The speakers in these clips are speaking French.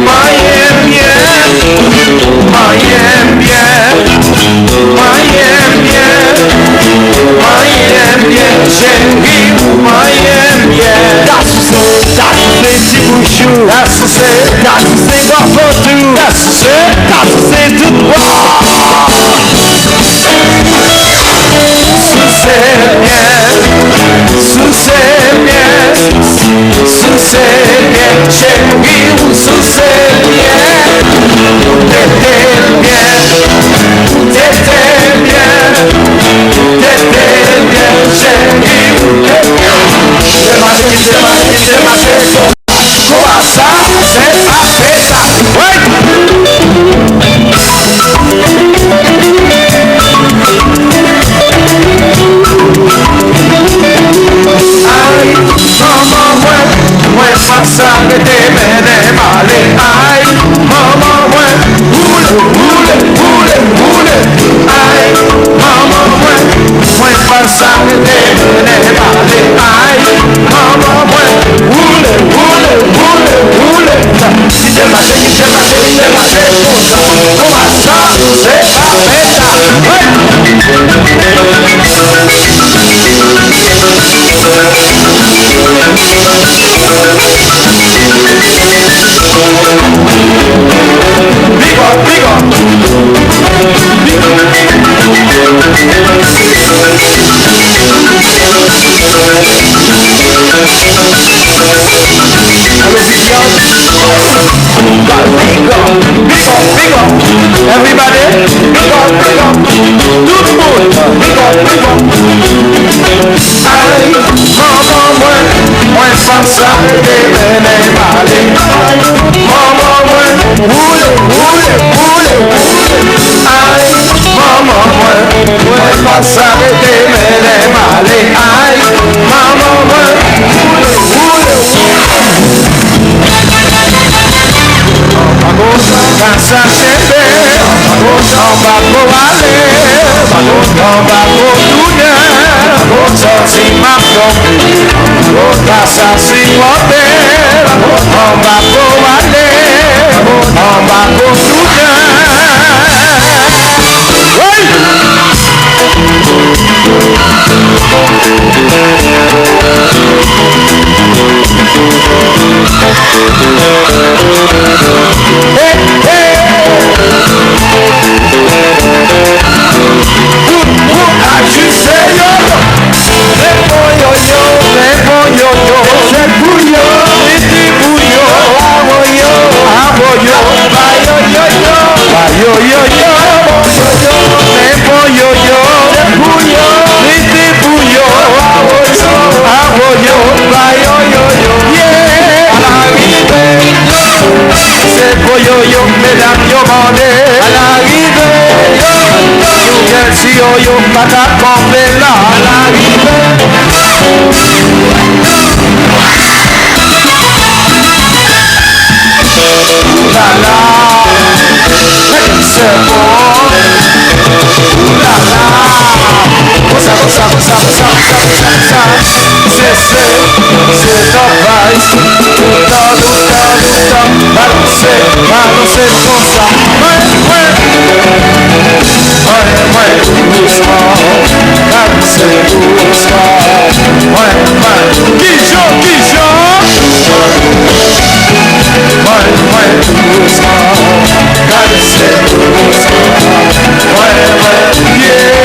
Miami, Quand tu sais quoi faut tout, quand tu sais tout droit. Sous ses miens, sous ses miens, sous ses miens, chérie, sous ses miens. T'étais bien, t'étais bien, t'étais bien, chérie. C'est marché, quoi ça, c'est pas fait ça. Ouais. Aïe, maman, ouais, pas s'arrêter, mais n'est pas aller. Aïe, maman, ouais, roule. Aïe, maman, ouais, pas s'arrêter, mais n'est pas aller. Aïe, maman, ouais, roule. Si t'es marché, comment ça, c'est pas fait ça. Ouais. Big up. Everybody, big up. Tout le monde, big up. Aïe, maman, moi, sans s'arrêter, mais n'est pas aller. Maman, roule. Aïe, maman, moi, pas s'arrêter, mais n'est pas aller. Aïe, maman, roule. Quand ça c'est fait, on va pour aller, on va pour tourner, ça c'est ma quand ça c'est monté, on va pour aller, on va pour tourner. Yo, mesdames, yo, bandé, à l'arrivée, yo, patate, complet là, à l'arrivée. La la, c'est bon. La la, ça, c'est ton vice. Balancer comme ça. Ouais, doucement. Balancer doucement. Ouais, Guichon. Ouais, doucement. Balancer doucement. Ouais, yeah.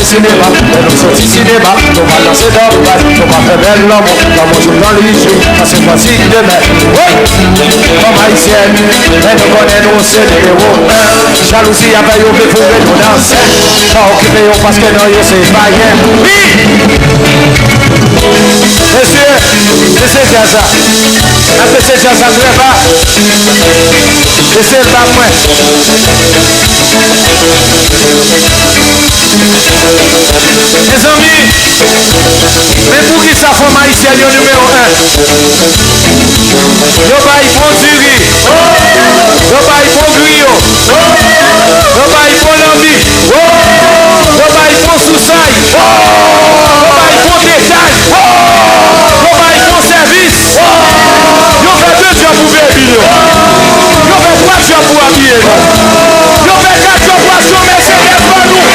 Cinéma, nous sortis cinéma, nous va lancer dans le bal, nous va faire belle l'amour, l'amour joue dans les yeux, parce que voici demain. Oui, comme haïtienne, mais nous connaissons c'est les héros. Jalousie a payé au fait pour nous danser, pas occupé parce que non, c'est pas rien. Oui! Monsieur, laissez dire ça. Laissez dire ça très bas. Laissez le bas moins. Mes amis, mais pour qui ça forme haïtien numéro 1? Yo bail bon duri. Yo bail bon griot. Yo bail bon lambi. Yo bail bon soussaille. Yo bail bon détail. Yo bail bon service. Yo fait 2 jobs pour baby. Yo fait 3 jobs pour habiller. Yo fait 4 jobs pour assommer ses rêves pour nous.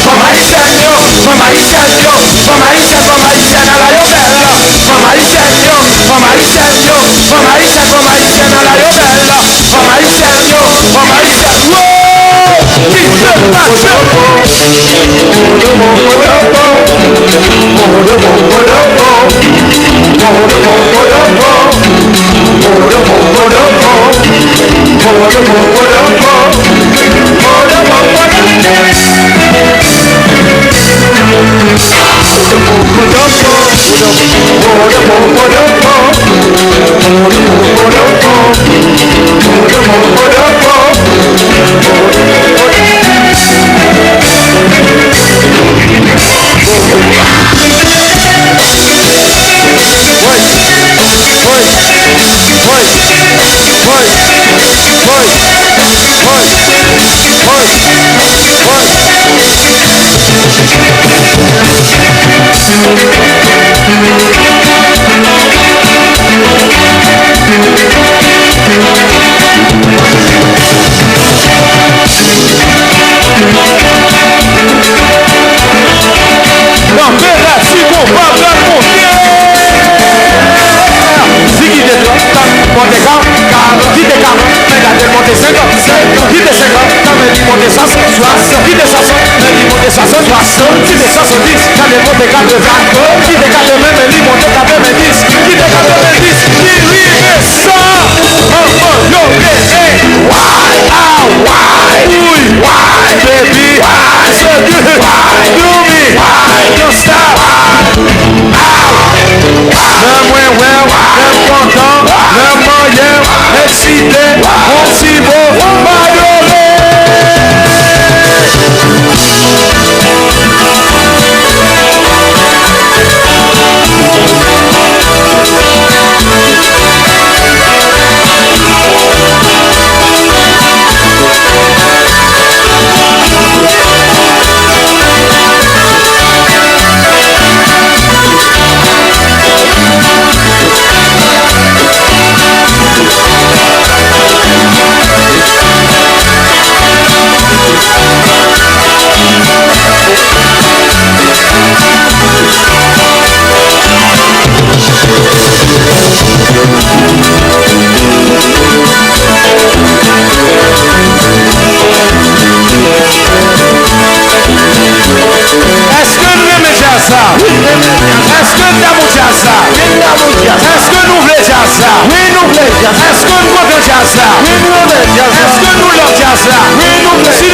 Mama Haitian, Mama Haitian, Mama Haitian, Mama Haitian, à la yo belle. Mama Haitian, Mama Haitian, Mama Haitian, Mama Haitian, à la yo belle. Mama Haitian, Mama Haitian, qui se passe? Est-ce que nous voulons jazz là? Est-ce que nous l'avons jazz là? Si